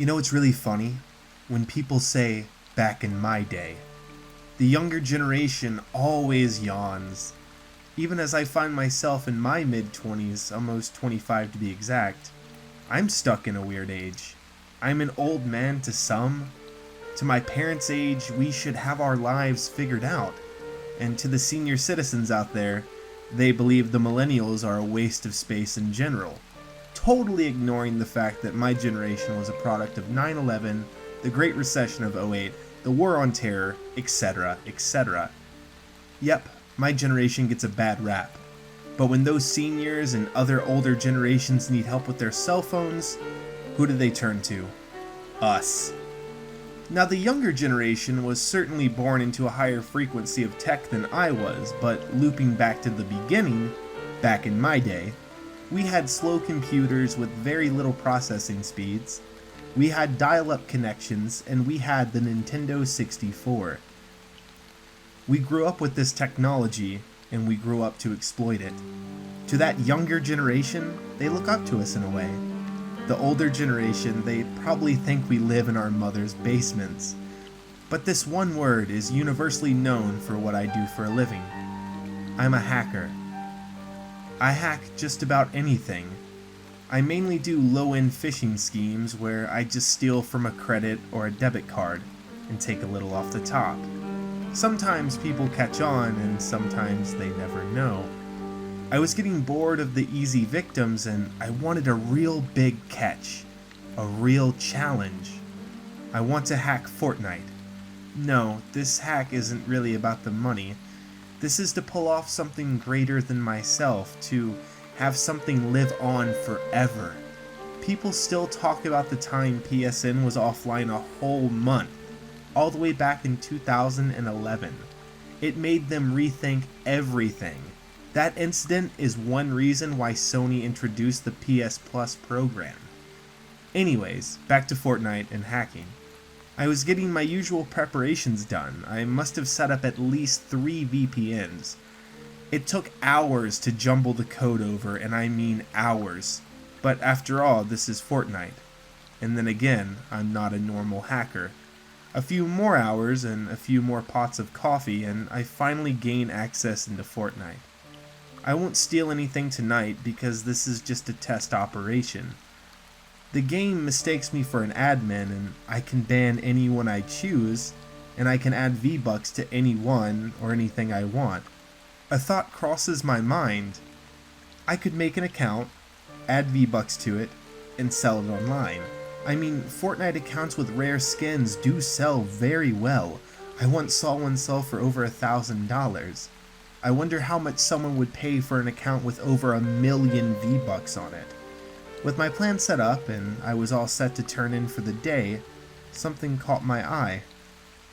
You know, it's really funny when people say, back in my day. The younger generation always yawns. Even as I find myself in my mid-20s, almost 25 to be exact, I'm stuck in a weird age. I'm an old man to some. To my parents' age, we should have our lives figured out. And to the senior citizens out there, they believe the millennials are a waste of space in general, totally ignoring the fact that my generation was a product of 9/11, the Great Recession of '08, the War on Terror, etc., etc. Yep, my generation gets a bad rap. But when those seniors and other older generations need help with their cell phones, who do they turn to? Us. Now, the younger generation was certainly born into a higher frequency of tech than I was, but looping back to the beginning, back in my day, we had slow computers with very little processing speeds, we had dial-up connections, and we had the Nintendo 64. We grew up with this technology, and we grew up to exploit it. To that younger generation, they look up to us in a way. The older generation, they probably think we live in our mother's basements. But this one word is universally known for what I do for a living. I'm a hacker. I hack just about anything. I mainly do low-end phishing schemes where I just steal from a credit or a debit card and take a little off the top. Sometimes people catch on and sometimes they never know. I was getting bored of the easy victims and I wanted a real big catch, a real challenge. I want to hack Fortnite. No, this hack isn't really about the money. This is to pull off something greater than myself, to have something live on forever. People still talk about the time PSN was offline a whole month, all the way back in 2011. It made them rethink everything. That incident is one reason why Sony introduced the PS Plus program. Anyways, back to Fortnite and hacking. I was getting my usual preparations done. I must have set up at least 3 VPNs. It took hours to jumble the code over, and I mean hours. But after all, this is Fortnite. And then again, I'm not a normal hacker. A few more hours and a few more pots of coffee, and I finally gain access into Fortnite. I won't steal anything tonight because this is just a test operation. The game mistakes me for an admin and I can ban anyone I choose, and I can add V-Bucks to anyone or anything I want. A thought crosses my mind. I could make an account, add V-Bucks to it, and sell it online. I mean, Fortnite accounts with rare skins do sell very well. I once saw one sell for over $1,000. I wonder how much someone would pay for an account with over 1 million V-Bucks on it. With my plan set up and I was all set to turn in for the day, something caught my eye.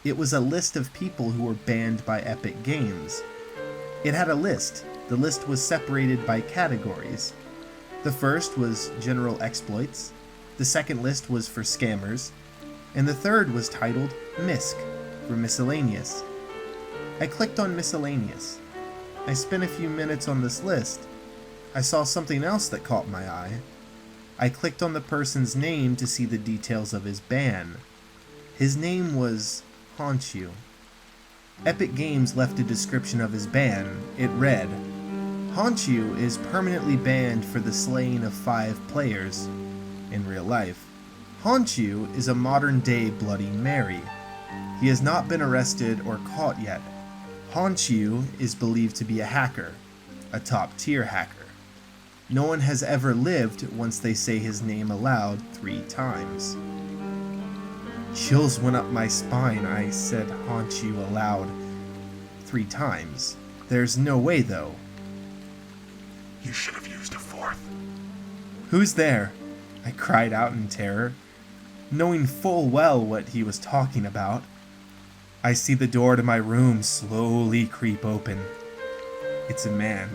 It was a list of people who were banned by Epic Games. It had a list. The list was separated by categories. The first was general exploits, the second list was for scammers, and the third was titled MISC, for miscellaneous. I clicked on miscellaneous. I spent a few minutes on this list. I saw something else that caught my eye. I clicked on the person's name to see the details of his ban. His name was Honshu. Epic Games left a description of his ban. It read, Honshu is permanently banned for the slaying of 5 players. In real life, Honshu is a modern-day Bloody Mary. He has not been arrested or caught yet. Honshu is believed to be a hacker, a top-tier hacker. No one has ever lived once they say his name aloud 3 times. Chills went up my spine. I said Honshu aloud 3 times. There's no way, though. You should have used a 4th. Who's there? I cried out in terror, knowing full well what he was talking about. I see the door to my room slowly creep open. It's a man.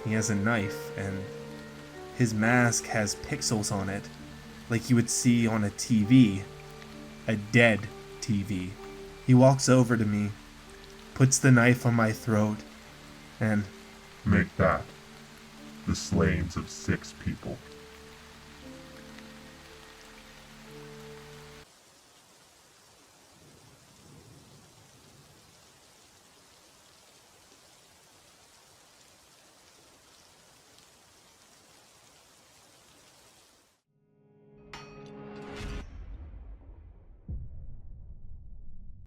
He has a knife, and his mask has pixels on it, like you would see on a TV. A dead TV. He walks over to me, puts the knife on my throat, and... Make that the slayings of 6 people.